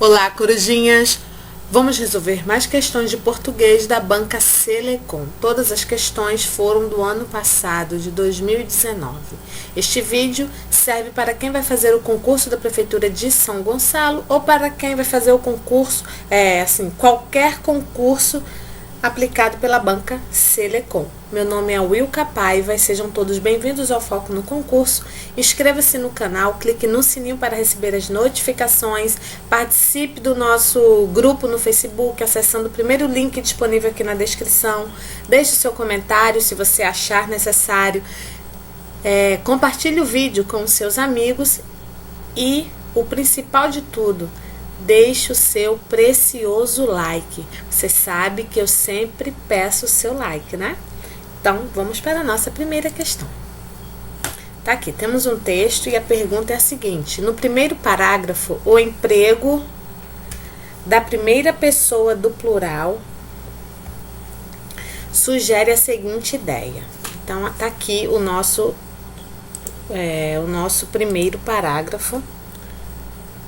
Olá, corujinhas! Vamos resolver mais questões de português da banca Selecom. Todas as questões foram do ano passado, de 2019. Este vídeo serve para quem vai fazer o concurso da Prefeitura de São Gonçalo ou para quem vai fazer o concurso, qualquer concurso aplicado pela banca Selecom. Meu nome é Wilka Paiva e sejam todos bem-vindos ao Foco no Concurso. Inscreva-se no canal, clique no sininho para receber as notificações, participe do nosso grupo no Facebook, acessando o primeiro link disponível aqui na descrição. Deixe o seu comentário se você achar necessário. Compartilhe o vídeo com os seus amigos e, o principal de tudo, deixe o seu precioso like. Você sabe que eu sempre peço o seu like, né? Então, vamos para a nossa primeira questão. Tá aqui, temos um texto e a pergunta é a seguinte. No primeiro parágrafo, o emprego da primeira pessoa do plural sugere a seguinte ideia. Então, tá aqui o nosso primeiro parágrafo.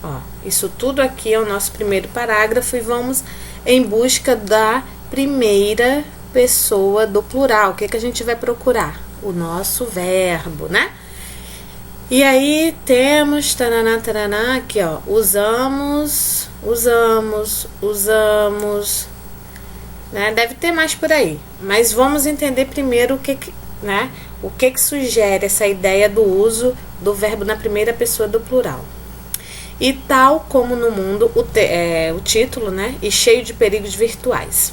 Ó, isso tudo aqui é o nosso primeiro parágrafo e vamos em busca da primeira pessoa do plural. O que a gente vai procurar? O nosso verbo, né? E aí temos, taranã, taranã, aqui ó, usamos, né? Deve ter mais por aí, mas vamos entender primeiro o que sugere essa ideia do uso do verbo na primeira pessoa do plural. E tal como no mundo, o título, né? E cheio de perigos virtuais.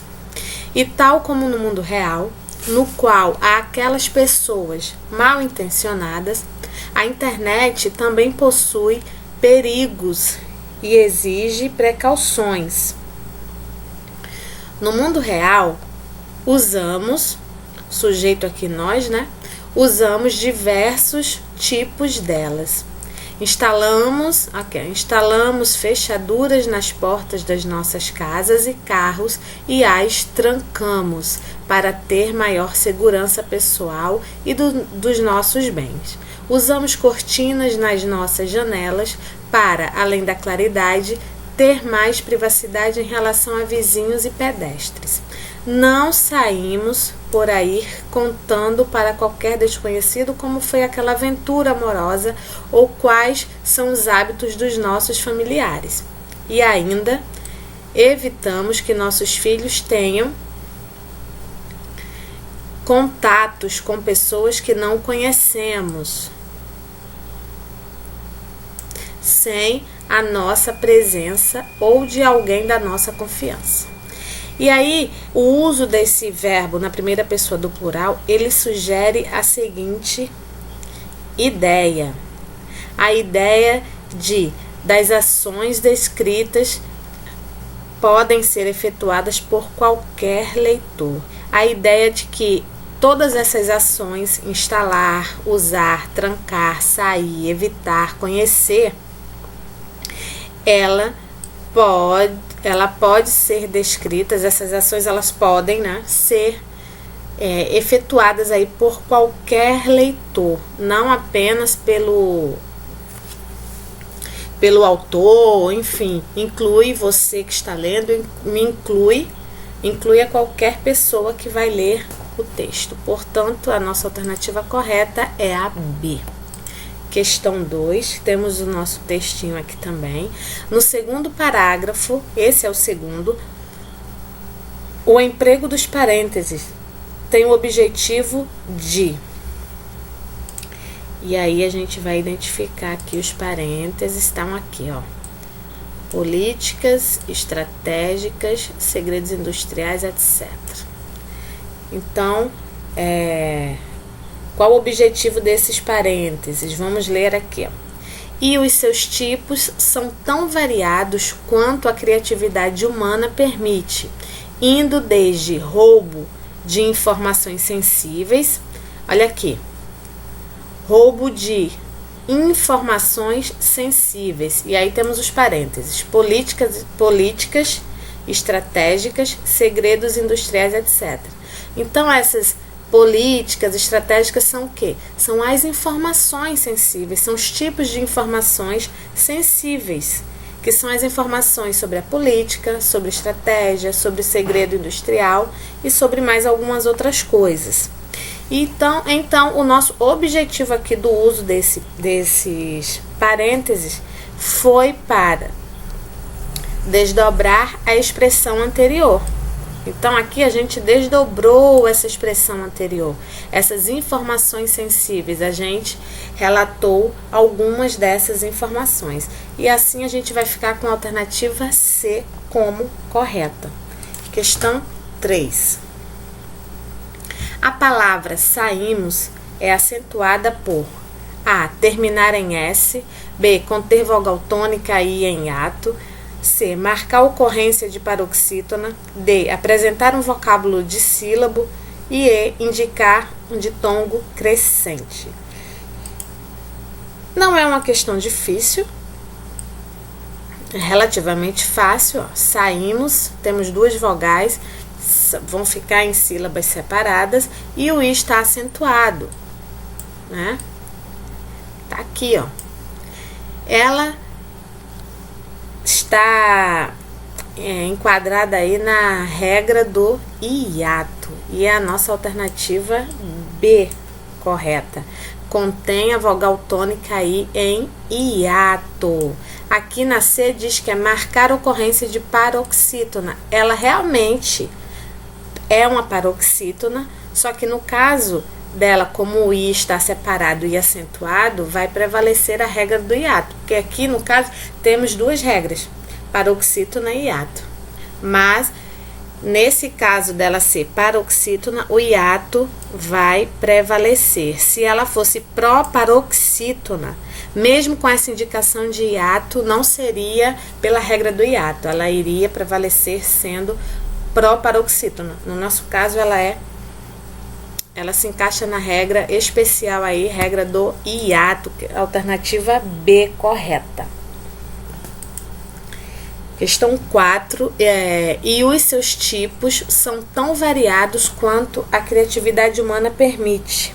E tal como no mundo real, no qual há aquelas pessoas mal intencionadas, a internet também possui perigos e exige precauções. No mundo real, usamos, sujeito aqui nós, né? Usamos diversos tipos delas. Instalamos fechaduras nas portas das nossas casas e carros e as trancamos para ter maior segurança pessoal e dos nossos bens. Usamos cortinas nas nossas janelas para, além da claridade, ter mais privacidade em relação a vizinhos e pedestres. Não saímos por aí contando para qualquer desconhecido como foi aquela aventura amorosa ou quais são os hábitos dos nossos familiares. E ainda evitamos que nossos filhos tenham contatos com pessoas que não conhecemos, sem a nossa presença ou de alguém da nossa confiança. E aí, o uso desse verbo na primeira pessoa do plural, ele sugere a seguinte ideia. A ideia das ações descritas podem ser efetuadas por qualquer leitor. A ideia de que todas essas ações, instalar, usar, trancar, sair, evitar, conhecer, ela pode ser descritas, essas ações elas podem, né, ser efetuadas aí por qualquer leitor, não apenas pelo autor, enfim, inclui você que está lendo, inclui a qualquer pessoa que vai ler o texto. Portanto, a nossa alternativa correta é a B. Questão 2, temos o nosso textinho aqui também. No segundo parágrafo, esse é o segundo, o emprego dos parênteses tem o objetivo de... E aí a gente vai identificar aqui os parênteses, estão aqui, ó. Políticas, estratégicas, segredos industriais, etc. Então, qual o objetivo desses parênteses? Vamos ler aqui, ó. E os seus tipos são tão variados quanto a criatividade humana permite, indo desde roubo de informações sensíveis, olha aqui, roubo de informações sensíveis, e aí temos os parênteses, políticas, estratégicas, segredos industriais, etc. Então, essas políticas estratégicas são o quê? São as informações sensíveis, são os tipos de informações sensíveis que são as informações sobre a política, sobre estratégia, sobre segredo industrial e sobre mais algumas outras coisas. Então o nosso objetivo aqui do uso desses parênteses foi para desdobrar a expressão anterior. Então aqui a gente desdobrou essa expressão anterior, essas informações sensíveis, a gente relatou algumas dessas informações. E assim a gente vai ficar com a alternativa C como correta. Questão 3. A palavra saímos é acentuada por A. Terminar em S, B. Conter vogal tônica I em hiato, C. Marcar ocorrência de paroxítona, D. Apresentar um vocábulo de sílabo e E. Indicar um ditongo crescente. Não é uma questão difícil, é relativamente fácil. Ó. Saímos, temos duas vogais, vão ficar em sílabas separadas e o I está acentuado, né? Tá aqui, ó. Ela está enquadrada aí na regra do hiato e é a nossa alternativa B correta. Contém a vogal tônica I em hiato. Aqui na C diz que é marcar ocorrência de paroxítona. Ela realmente é uma paroxítona, só que no caso dela, como o I está separado e acentuado, vai prevalecer a regra do hiato, porque aqui no caso temos duas regras, paroxítona e hiato, mas nesse caso dela ser paroxítona, o hiato vai prevalecer. Se ela fosse proparoxítona, mesmo com essa indicação de hiato, não seria pela regra do hiato, ela iria prevalecer sendo proparoxítona. No nosso caso ela se encaixa na regra especial aí, regra do hiato, alternativa B correta. Questão 4, e os seus tipos são tão variados quanto a criatividade humana permite.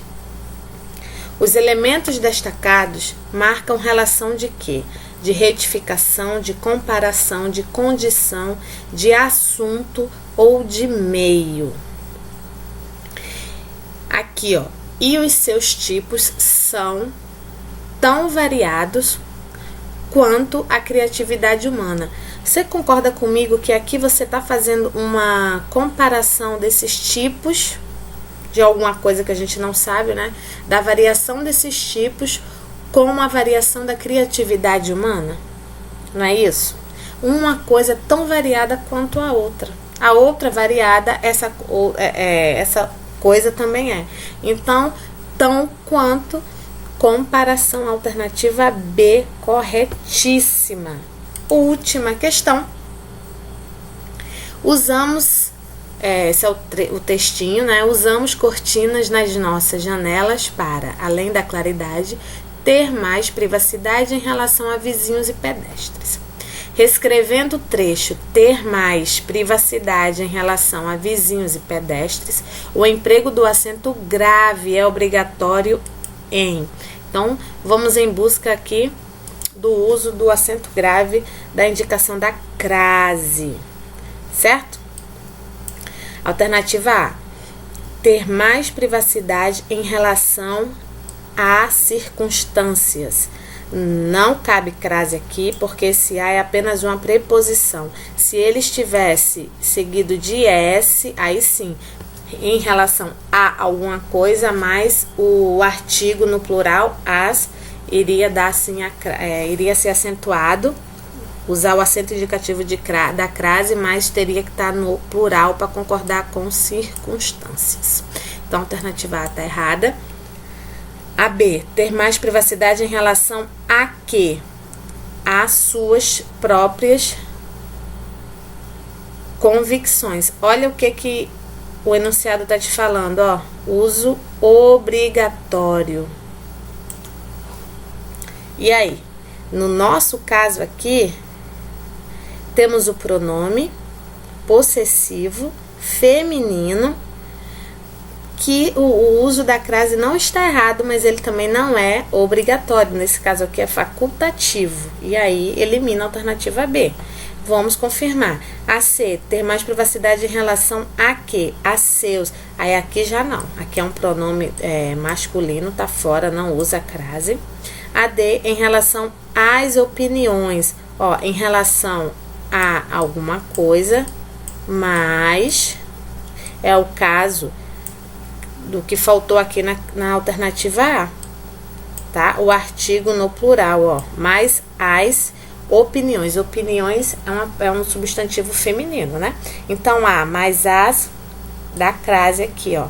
Os elementos destacados marcam relação de quê? De retificação, de comparação, de condição, de assunto ou de meio. Aqui, ó, e os seus tipos são tão variados quanto a criatividade humana. Você concorda comigo que aqui você está fazendo uma comparação desses tipos de alguma coisa que a gente não sabe, né? Da variação desses tipos com a variação da criatividade humana? Não é isso? Uma coisa tão variada quanto a outra. A outra variada, essa coisa também é. Então, tão quanto, comparação, alternativa B, corretíssima. Última questão. Usamos, esse é o textinho, né? Usamos cortinas nas nossas janelas para, além da claridade, ter mais privacidade em relação a vizinhos e pedestres. Reescrevendo o trecho ter mais privacidade em relação a vizinhos e pedestres, o emprego do acento grave é obrigatório em. Então, vamos em busca aqui do uso do acento grave da indicação da crase, certo? Alternativa A, ter mais privacidade em relação a circunstâncias. Não cabe crase aqui, porque esse A é apenas uma preposição. Se ele estivesse seguido de S, aí sim, em relação a alguma coisa, mais o artigo no plural, as, iria dar assim, iria ser acentuado, usar o acento indicativo da crase, mas teria que estar no plural para concordar com circunstâncias. Então, a alternativa A está errada. A B, ter mais privacidade em relação a quê? Às suas próprias convicções. Olha o que o enunciado está te falando, ó. Uso obrigatório. E aí? No nosso caso aqui, temos o pronome possessivo feminino que o uso da crase não está errado, mas ele também não é obrigatório. Nesse caso aqui é facultativo. E aí elimina a alternativa B. Vamos confirmar. A C, ter mais privacidade em relação a quê? A seus. Aí aqui já não. Aqui é um pronome masculino, tá fora, não usa crase. A D, em relação às opiniões. Ó, em relação a alguma coisa, mas é o caso do que faltou aqui na alternativa A, tá? O artigo no plural, ó, mais as opiniões. Opiniões é um substantivo feminino, né? Então, A mais as da crase aqui, ó.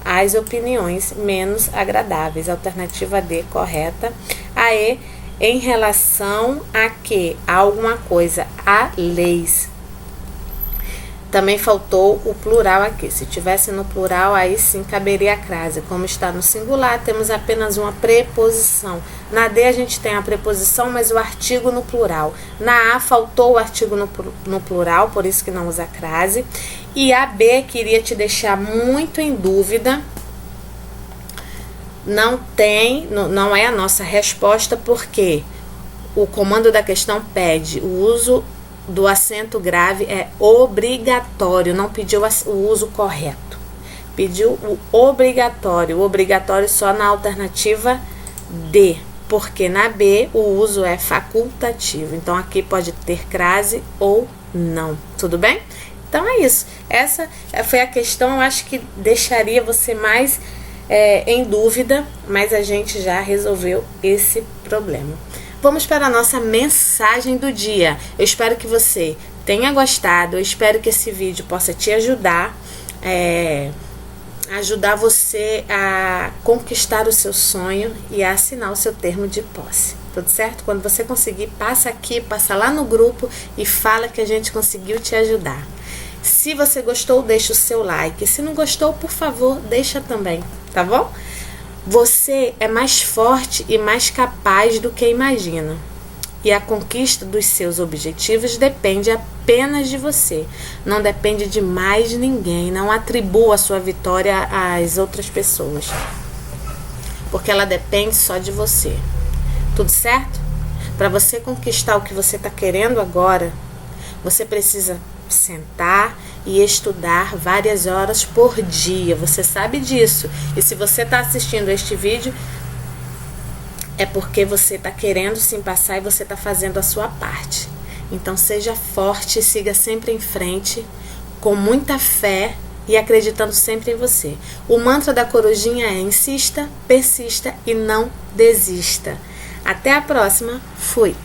As opiniões menos agradáveis. Alternativa D, correta. A E, em relação a quê? A alguma coisa. A leis. Também faltou o plural aqui. Se tivesse no plural, aí sim caberia a crase. Como está no singular, temos apenas uma preposição. Na D a gente tem a preposição, mas o artigo no plural. Na A faltou o artigo no plural, por isso que não usa crase. E a B queria te deixar muito em dúvida. Não é a nossa resposta, porque o comando da questão pede o uso do acento grave, é obrigatório, não pediu o uso correto, pediu o obrigatório só na alternativa D, porque na B o uso é facultativo, então aqui pode ter crase ou não, tudo bem? Então é isso, essa foi a questão, eu acho que deixaria você mais em dúvida, mas a gente já resolveu esse problema. Vamos para a nossa mensagem do dia. Eu espero que você tenha gostado, eu espero que esse vídeo possa te ajudar, ajudar você a conquistar o seu sonho e a assinar o seu termo de posse. Tudo certo? Quando você conseguir, passa lá no grupo e fala que a gente conseguiu te ajudar. Se você gostou, deixa o seu like. Se não gostou, por favor, deixa também, tá bom? Você é mais forte e mais capaz do que imagina. E a conquista dos seus objetivos depende apenas de você. Não depende de mais ninguém. Não atribua a sua vitória às outras pessoas. Porque ela depende só de você. Tudo certo? Para você conquistar o que você está querendo agora, você precisa sentar e estudar várias horas por dia. Você sabe disso. E se você está assistindo este vídeo, é porque você está querendo sim passar e você está fazendo a sua parte. Então seja forte, siga sempre em frente, com muita fé e acreditando sempre em você. O mantra da corujinha é: insista, persista e não desista. Até a próxima. Fui!